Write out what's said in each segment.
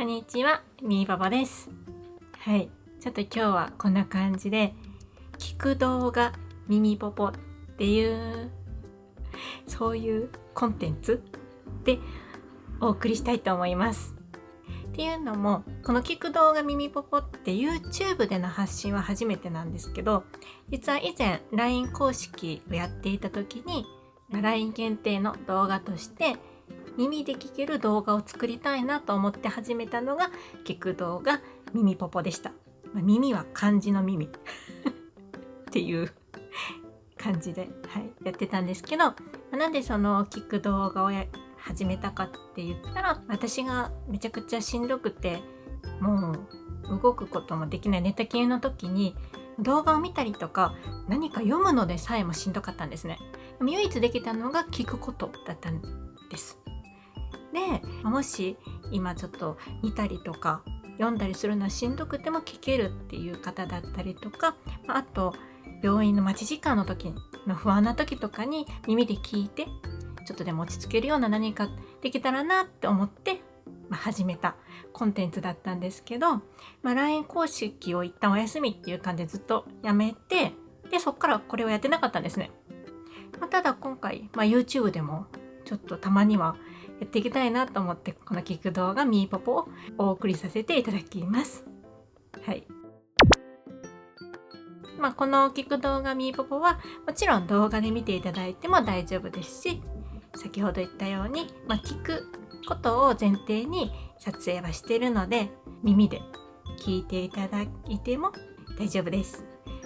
こんにちは、ミミポポです。はい、ちょっと今日はこんな感じで聞く動画ミミポポっていうそういうコンテンツでお送りしたいと思います。っていうのも、この聞く動画ミミポポって YouTube での発信は初めてなんですけど、実は以前 LINE 公式をやっていた時に LINE 限定の動画として耳で聞ける動画を作りたいなと思って始めたのが聞く動画ミミポポでした。耳は漢字の耳っていう感じで、やってたんですけど、なんでその聞く動画を始めたかって言ったら、私がめちゃくちゃしんどくて、もう動くこともできない寝たきりの時に動画を見たりとか何か読むのでさえもしんどかったんですね。でも唯一できたのが聞くことだったんです。で、もし今ちょっと見たりとか読んだりするのはしんどくても聞けるっていう方だったりとか、あと病院の待ち時間の時の不安な時とかに耳で聞いてちょっとでも落ち着けるような何かできたらなって思って、始めたコンテンツだったんですけど、LINE 公式を一旦お休みっていう感じでずっとやめて、でそっからこれをやってなかったんですね。ただ今回、YouTube でもちょっとたまにはやっていきたいなと思って、この聞く動画ミーポポをお送りさせていただきます。はい。この聞く動画ミーポポはもちろん動画で見ていただいても大丈夫ですし、先ほど言ったように、聞くことを前提に撮影はしているので、耳で聞いていただいても大丈夫です。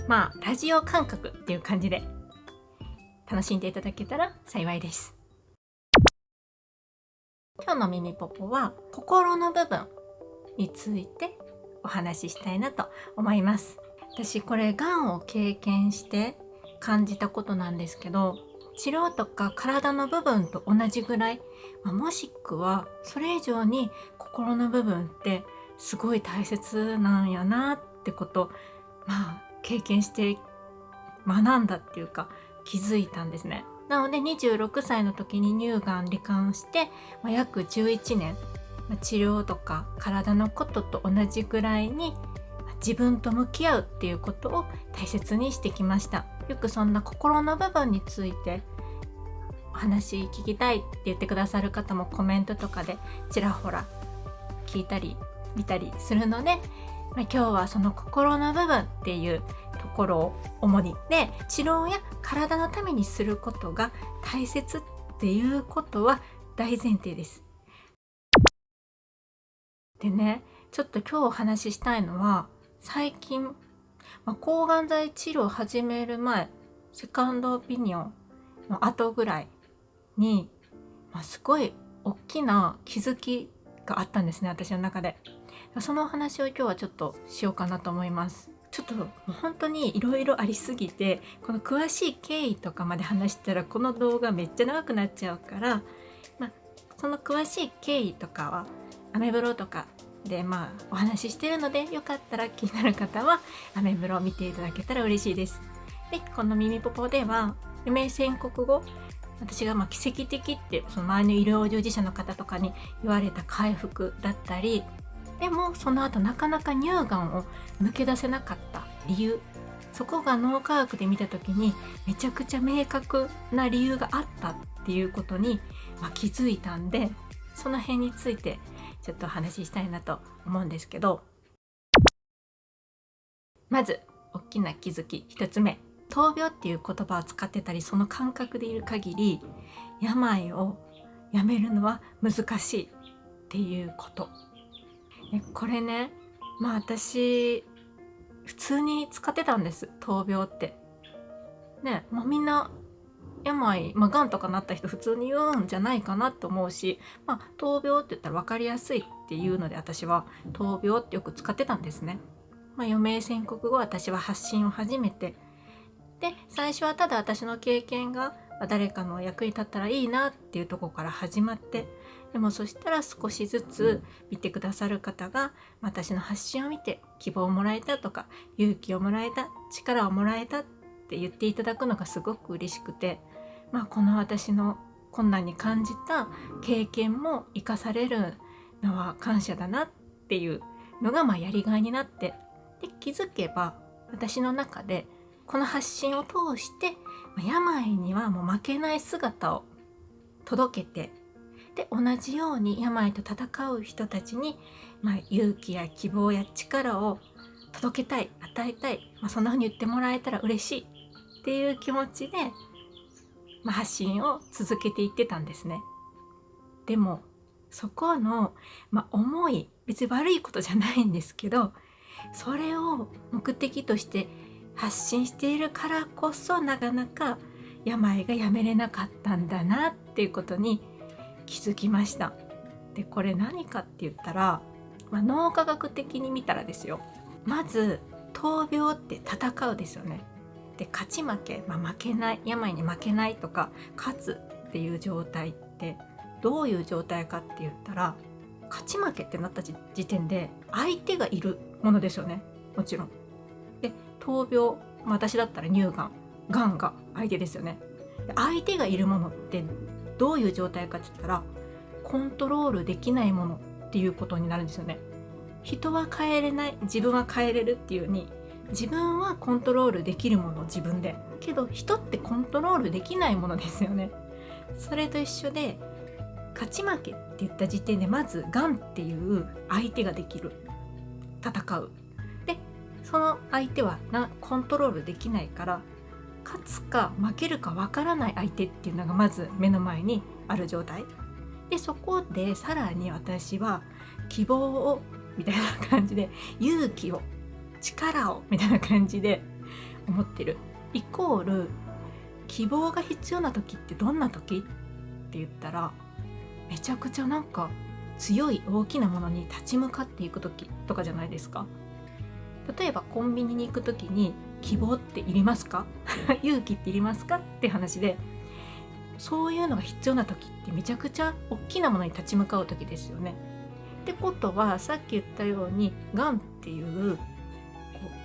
ラジオ感覚っていう感じで楽しんでいただけたら幸いです。今日のミミポポは心の部分についてお話ししたいなと思います。私これ癌を経験して感じたことなんですけど、治療とか体の部分と同じぐらい、もしくはそれ以上に心の部分ってすごい大切なんやなってこと、経験して学んだっていうか気づいたんですね。なので26歳の時に乳がん罹患して、約11年治療とか体のことと同じぐらいに自分と向き合うっていうことを大切にしてきました。よくそんな心の部分についてお話聞きたいって言ってくださる方もコメントとかでちらほら聞いたり見たりするので、今日はその心の部分っていうところを主にで、治療や体のためにすることが大切っていうことは大前提です。でね、ちょっと今日お話ししたいのは、最近、抗がん剤治療を始める前、セカンドオピニオンの後ぐらいに、すごい大きな気づきがあったんですね、私の中で。そのお話を今日はちょっとしようかなと思います。ちょっともう本当にいろいろありすぎて、この詳しい経緯とかまで話したらこの動画めっちゃ長くなっちゃうから、その詳しい経緯とかはアメブロとかでお話ししてるので、よかったら気になる方はアメブロを見ていただけたら嬉しいです。で、このミミポポでは余命宣告後、私が奇跡的ってその周りの医療従事者の方とかに言われた回復だったり、でもその後なかなか乳がんを抜け出せなかった理由、そこが脳科学で見た時にめちゃくちゃ明確な理由があったっていうことに気づいたんで、その辺についてちょっとお話ししたいなと思うんですけど、まず大きな気づき1つ目、闘病っていう言葉を使ってたり、その感覚でいる限り病をやめるのは難しいっていうこと。これね、私普通に使ってたんです、闘病ってね。みんな病、がんとかなった人普通に言うんじゃないかなと思うし、闘病って言ったら分かりやすいっていうので、私は闘病ってよく使ってたんですね。余命宣告後、私は発信を始めて、で最初はただ私の経験が誰かの役に立ったらいいなっていうところから始まって、でもそしたら少しずつ見てくださる方が私の発信を見て希望をもらえたとか、勇気をもらえた、力をもらえたって言っていただくのがすごく嬉しくて、この私の困難に感じた経験も生かされるのは感謝だなっっていうのがやりがいになって、で気づけば私の中でこの発信を通して病にはもう負けない姿を届けて、で同じように病と戦う人たちに、勇気や希望や力を届けたい、与えたい、そんな風に言ってもらえたら嬉しいっていう気持ちで、発信を続けていってたんですね。でもそこの、思い、別に悪いことじゃないんですけど、それを目的として発信しているからこそなかなか病がやめれなかったんだなっていうことに気づきました。でこれ何かって言ったら、脳科学的に見たらですよ、まず闘病って戦うですよね。で勝ち負け、負けない、病に負けないとか勝つっていう状態ってどういう状態かって言ったら、勝ち負けってなった時点で相手がいるものですよね、もちろん。で闘病、私だったら乳がん、がんが相手ですよね。で相手がいるものってどういう状態かって言ったら、コントロールできないものっていうことになるんですよね。人は変えれない、自分は変えれるっていうように、自分はコントロールできるもの、自分で。けど人ってコントロールできないものですよね。それと一緒で、勝ち負けって言った時点でまずがんっていう相手ができる、戦う。でその相手はコントロールできないから、勝つか負けるかわからない相手っていうのがまず目の前にある状態で、そこでさらに私は希望をみたいな感じで、勇気を、力をみたいな感じで思ってる。イコール希望が必要な時ってどんな時って言ったら、めちゃくちゃ強い大きなものに立ち向かっていく時とかじゃないですか。例えばコンビニに行く時に希望っていりますか勇気っていりますかって話で、そういうのが必要な時ってめちゃくちゃ大きなものに立ち向かう時ですよね。ってことは、さっき言ったようにがんっていう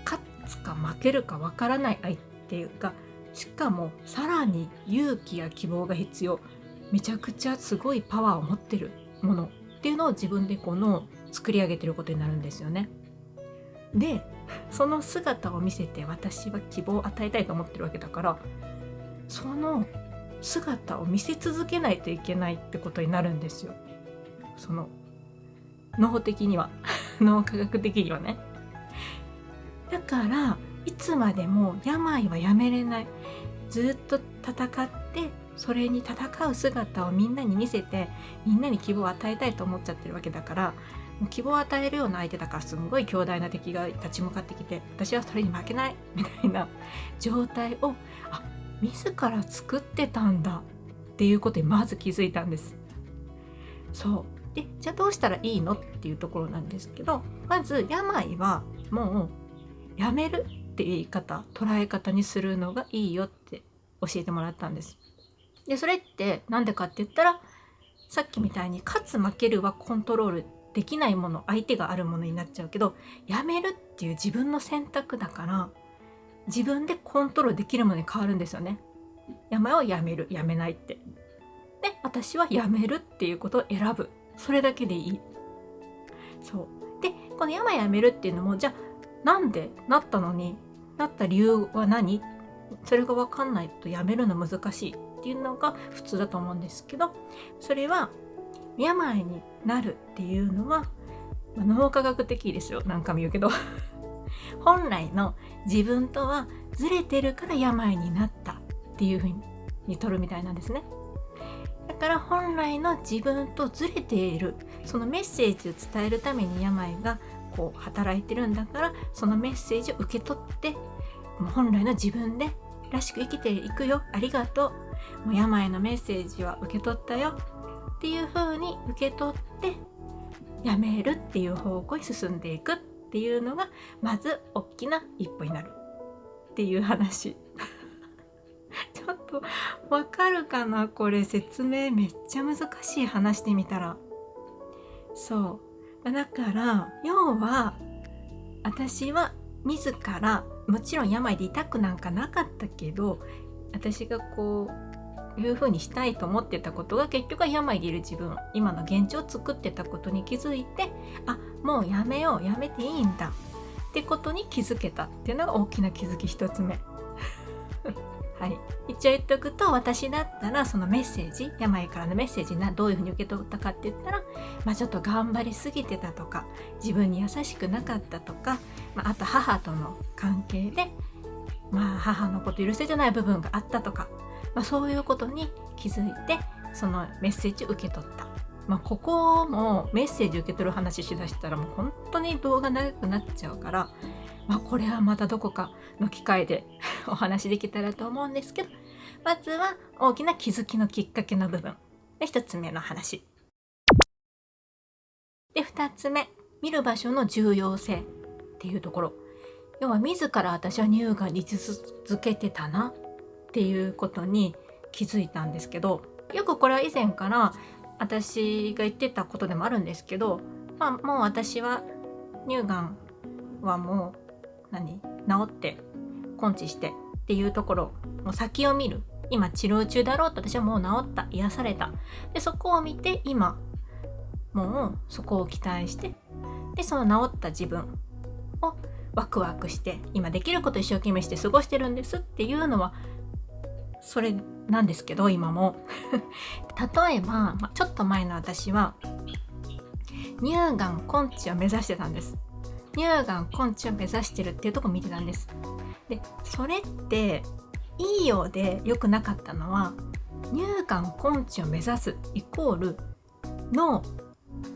勝つか負けるかわからない相手が、しかもさらに勇気や希望が必要、めちゃくちゃすごいパワーを持ってるものっていうのを自分で作り上げてることになるんですよね。でその姿を見せて私は希望を与えたいと思ってるわけだから、その姿を見せ続けないといけないってことになるんですよ。その脳的には脳科学的にはね。だからいつまでも病はやめれない、ずっと戦ってそれに戦う姿をみんなに見せて、みんなに希望を与えたいと思っちゃってるわけだから、もう希望を与えるような相手だから、すんごい強大な敵が立ち向かってきて、私はそれに負けないみたいな状態を自ら作ってたんだっていうことにまず気づいたんです。そうで、じゃあどうしたらいいのっていうところなんですけど、まず病はもうやめるっていう言い方、捉え方にするのがいいよって教えてもらったんです。でそれってなんでかって言ったら、さっきみたいに勝つ負けるはコントロールできないもの、相手があるものになっちゃうけど、やめるっていう自分の選択だから、自分でコントロールできるものに変わるんですよね。病をやめる、やめないって。で私はやめるっていうことを選ぶ、それだけでいい。そうで、この病やめるっていうのも、じゃあなんでなったのに、なった理由は何、それが分かんないとやめるの難しいっていうのが普通だと思うんですけど、それは病になるっていうのは、脳科学的ですよ、何回も言うけど本来の自分とはずれてるから病になったっていうふうに取るみたいなんですね。だから本来の自分とずれている、そのメッセージを伝えるために病が働いてるんだから、そのメッセージを受け取って、本来の自分でらしく生きていくよ、ありがとう、もう病のメッセージは受け取ったよっていう風に受け取って、やめるっていう方向に進んでいくっていうのがまず大きな一歩になるっていう話ちょっとわかるかな、これ説明めっちゃ難しい、話してみたら。そうだから、要は私は自ら、もちろん病で痛くなんかなかったけど、私がいうふうにしたいと思ってたことが結局は病でいる自分、今の現状を作ってたことに気づいて、もうやめよう、やめていいんだってことに気づけたっていうのが大きな気づき一つ目はい、一応言っておくと、私だったらそのメッセージ、病からのメッセージどういうふうに受け取ったかって言ったら、ちょっと頑張りすぎてたとか、自分に優しくなかったとか、あと母との関係で、母のこと許せてない部分があったとか、そういうことに気づいてそのメッセージを受け取った。ここもメッセージ受け取る話しだしたらもう本当に動画長くなっちゃうから、これはまたどこかの機会でお話できたらと思うんですけど、まずは大きな気づきのきっかけの部分で一つ目の話で、二つ目、見る場所の重要性っていうところ。要は自ら私は乳がんに続けてたなっていうことに気づいたんですけど、よくこれは以前から私が言ってたことでもあるんですけど、もう私は乳がんはもう治って根治してっていうところ、もう先を見る、今治療中だろうと、私はもう治った、癒された、でそこを見て今もうそこを期待して、でその治った自分をワクワクして今できることを一生懸命して過ごしてるんですっていうのはそれなんですけど、今も例えば、ちょっと前の私は乳がん根治を目指してたんです。乳がん根治を目指してるっていうところを見てたんです。でそれっていいようで良くなかったのは、乳がん根治を目指すイコール脳、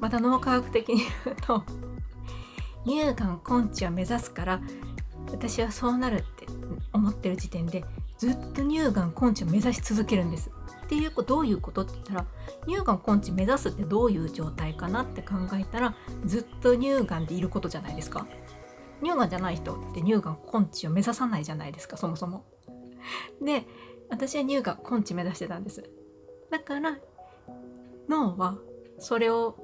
また脳科学的に言うと乳がん根治を目指すから私はそうなるって思ってる時点でずっと乳がん根治を目指し続けるんです。っていうどういうことって言ったら、乳がん根治目指すってどういう状態かなって考えたら、ずっと乳がんでいることじゃないですか。乳がんじゃない人って乳がん根治を目指さないじゃないですか、そもそも。で私は乳がん根治目指してたんです。だから脳はそれを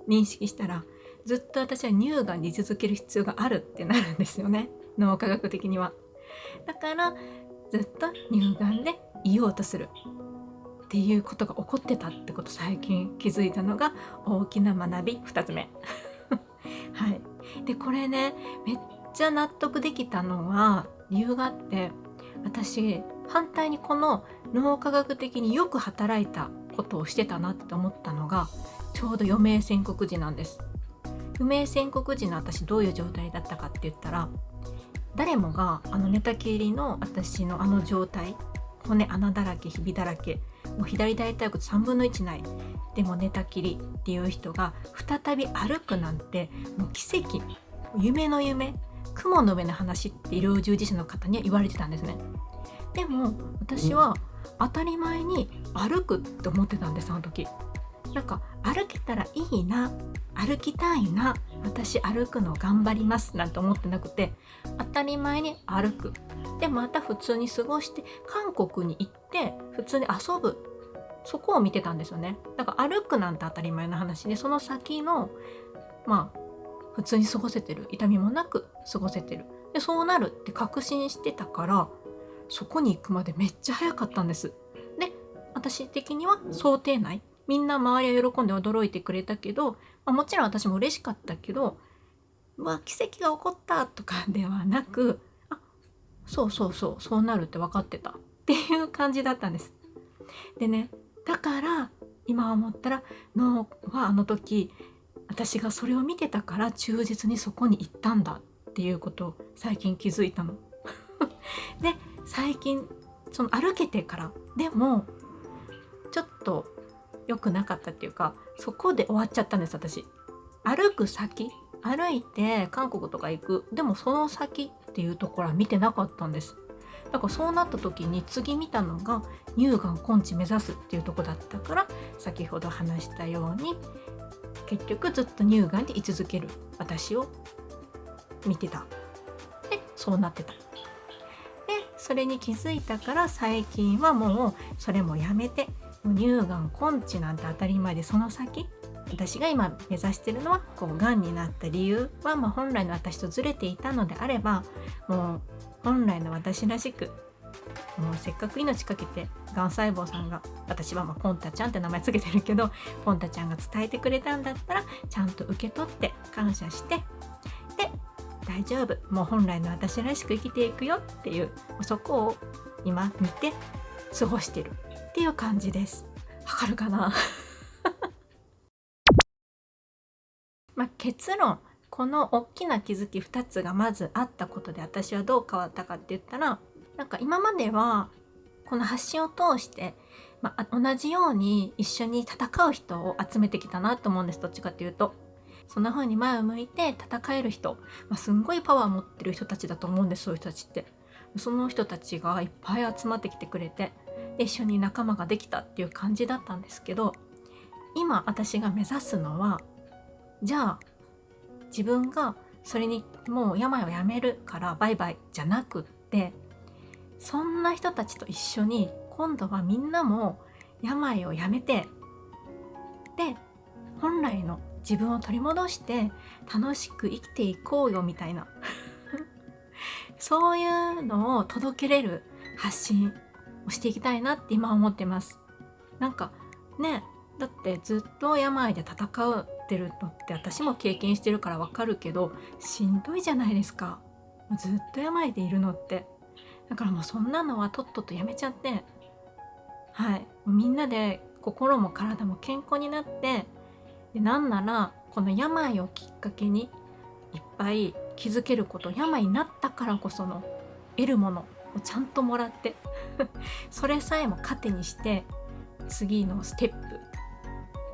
認識したら、ずっと私は乳がんに続ける必要があるってなるんですよね、脳科学的には。だからずっと乳がんでいようとするっていうことが起こってたってこと、最近気づいたのが大きな学び2つ目はい。でこれね、めっちゃ納得できたのは理由があって、私反対にこの脳科学的によく働いたことをしてたなって思ったのが、ちょうど余命宣告時なんです。余命宣告時の私どういう状態だったかって言ったら、誰もが寝たきりの私の状態、骨穴だらけ、ひびだらけ、もう左大腿骨3分の1ないでも寝たきりっていう人が再び歩くなんてもう奇跡、夢の夢、雲の上の話って医療従事者の方には言われてたんですね。でも私は当たり前に歩くって思ってたんです。あの時歩けたらいいな、歩きたいな、私歩くの頑張りますなんて思ってなくて、当たり前に歩く、でまた普通に過ごして韓国に行って普通に遊ぶ、そこを見てたんですよね。だから歩くなんて当たり前の話で、その先の普通に過ごせてる、痛みもなく過ごせてる、でそうなるって確信してたから、そこに行くまでめっちゃ早かったんです。で私的には想定内、みんな周りは喜んで驚いてくれたけど、もちろん私も嬉しかったけど、奇跡が起こったとかではなく、そうなるって分かってたっていう感じだったんです。でね、だから今思ったら、脳はあの時私がそれを見てたから忠実にそこに行ったんだっていうことを最近気づいたので最近その歩けてからでもちょっと良くなかったっていうか、そこで終わっちゃったんです。私歩く先、歩いて韓国とか行く、でもその先っていうところは見てなかったんです。だからそうなった時に次見たのが乳がん根治目指すっていうところだったから、先ほど話したように結局ずっと乳がんで居続ける私を見てた。でそうなってた。でそれに気づいたから、最近はもうそれもやめて、乳がん根治なんて当たり前で、その先私が今目指してるのはがんになった理由は、本来の私とずれていたのであれば、もう本来の私らしく、もうせっかく命かけてがん細胞さんが、私はポンタちゃんって名前つけてるけど、ポンタちゃんが伝えてくれたんだったらちゃんと受け取って感謝して、で大丈夫、もう本来の私らしく生きていくよっていう、そこを今見て過ごしてるっていう感じです。わかるかな結論、この大きな気づき2つがまずあったことで、私はどう変わったかって言ったら、今まではこの発信を通して、同じように一緒に戦う人を集めてきたなと思うんです。どっちかっていうと、そんな風に前を向いて戦える人、すんごいパワーを持ってる人たちだと思うんです。そういう人たちって、その人たちがいっぱい集まってきてくれて、で一緒に仲間ができたっていう感じだったんですけど、今私が目指すのは、じゃあ自分がそれにもう病をやめるからバイバイじゃなくって、そんな人たちと一緒に今度はみんなも病をやめて、で本来の自分を取り戻して楽しく生きていこうよみたいなそういうのを届けれる発信をしていきたいなって今思ってます。だってずっと病で戦ってるのって私も経験してるからわかるけど、しんどいじゃないですか。ずっと病でいるのって。だからもうそんなのはとっととやめちゃって、みんなで心も体も健康になって、でなんならこの病をきっかけにいっぱい気づけること、病になったからこその得るものをちゃんともらってそれさえも糧にして次のステップ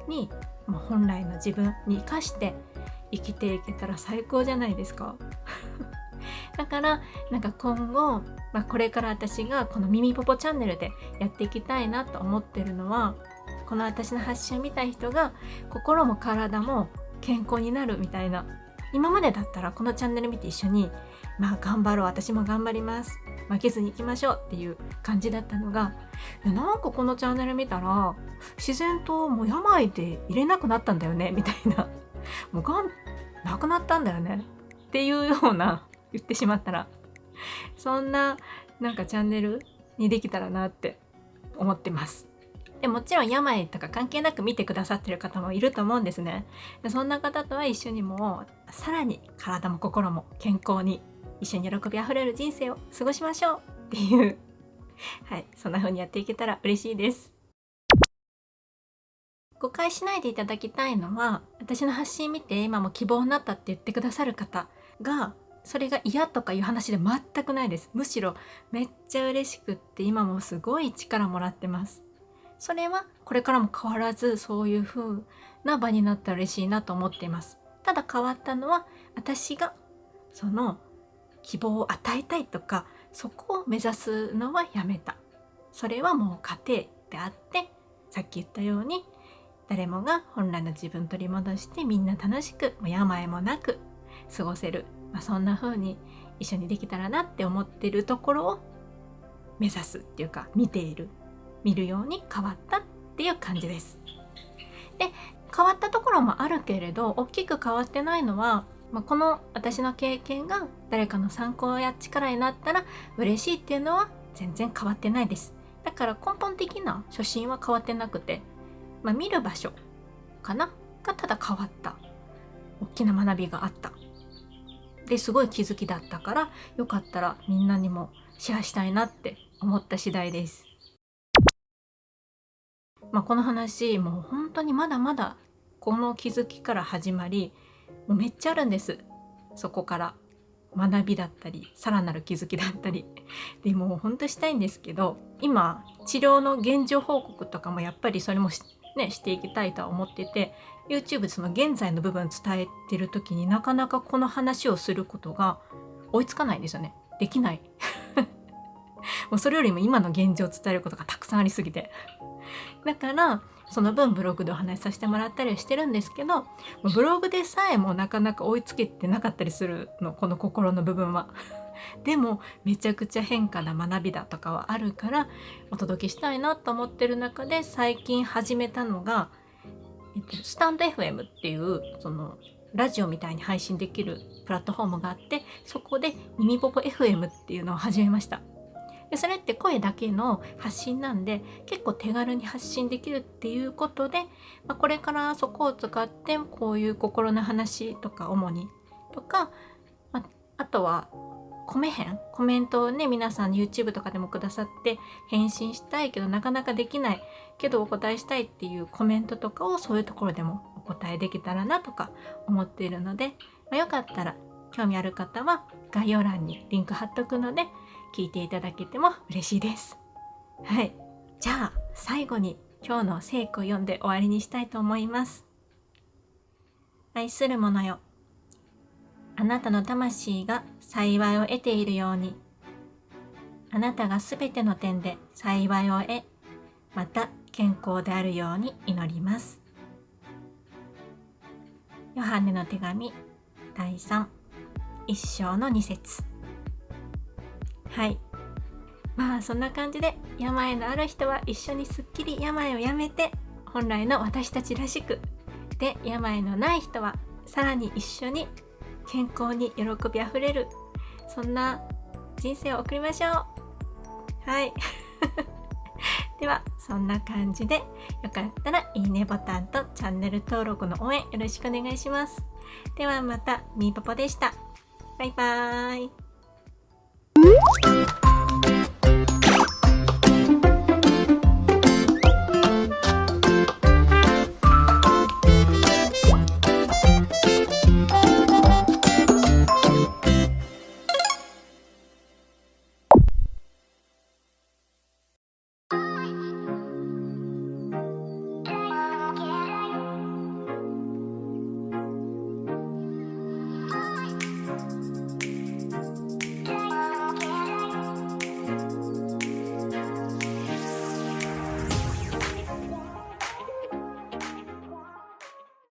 に本来の自分に生かして生きていけたら最高じゃないですかだから今後、これから私がこのミミポポチャンネルでやっていきたいなと思ってるのは、この私の発信を見た人が心も体も健康になるみたいな。今までだったらこのチャンネル見て一緒に頑張ろう、私も頑張ります、負けずに行きましょうっていう感じだったのが、このチャンネル見たら自然ともう病で入れなくなったんだよねみたいな、もうがんなくなったんだよねっていうような、言ってしまったらそんなチャンネルにできたらなって思ってます。でもちろん病とか関係なく見てくださってる方もいると思うんですね。でそんな方とは一緒にもさらに体も心も健康に一緒に喜びあふれる人生を過ごしましょうっていうそんな風にやっていけたら嬉しいです。誤解しないでいただきたいのは、私の発信見て今も希望になったって言ってくださる方がそれが嫌とかいう話で全くないです。むしろめっちゃ嬉しくって、今もすごい力もらってます。それはこれからも変わらずそういう風な場になったら嬉しいなと思っています。ただ変わったのは、私がその希望を与えたいとかそこを目指すのはやめた。それはもう過程であって、さっき言ったように誰もが本来の自分を取り戻してみんな楽しく病もなく過ごせる、そんな風に一緒にできたらなって思ってるところを目指すっていうか、見るように変わったっていう感じです。で変わったところもあるけれど、大きく変わってないのは、この私の経験が誰かの参考や力になったら嬉しいっていうのは全然変わってないです。だから根本的な初心は変わってなくて、見る場所かながただ変わった、大きな学びがあったですごい気づきだったから、よかったらみんなにもシェアしたいなって思った次第です。この話もう本当にまだまだこの気づきから始まり、もうめっちゃあるんです。そこから学びだったりさらなる気づきだったりで、もう本当したいんですけど、今治療の現状報告とかもやっぱりそれもしていきたいとは思ってて、 YouTube でその現在の部分伝えてる時になかなかこの話をすることが追いつかないんですよね。できないもうそれよりも今の現状を伝えることがたくさんありすぎて、だからその分ブログでお話しさせてもらったりはしてるんですけど、ブログでさえもなかなか追いつけてなかったりするの、この心の部分はでもめちゃくちゃ変化な学びだとかはあるからお届けしたいなと思ってる中で、最近始めたのが、スタンド FM っていうそのラジオみたいに配信できるプラットフォームがあって、そこでミミポポ FM っていうのを始めました。でそれって声だけの発信なんで結構手軽に発信できるっていうことで、これからそこを使ってこういう心の話とか主にとか、あとはコメントをね、皆さん YouTube とかでもくださって返信したいけどなかなかできないけどお答えしたいっていうコメントとかをそういうところでもお答えできたらなとか思っているので、よかったら興味ある方は概要欄にリンク貼っとくので聞いていただけても嬉しいです。はい、じゃあ最後に今日の聖句を読んで終わりにしたいと思います。愛する者よ、あなたの魂が幸いを得ているように、あなたがすべての点で幸いを得、また健康であるように祈ります。ヨハネの手紙第3、1章の2節。はい。そんな感じで病のある人は一緒にすっきり病をやめて本来の私たちらしく、で病のない人はさらに一緒に健康に喜びあふれる、そんな人生を送りましょう。はい。ではそんな感じで、よかったらいいねボタンとチャンネル登録の応援よろしくお願いします。ではまた、みーぽぽでした。バイバーイ。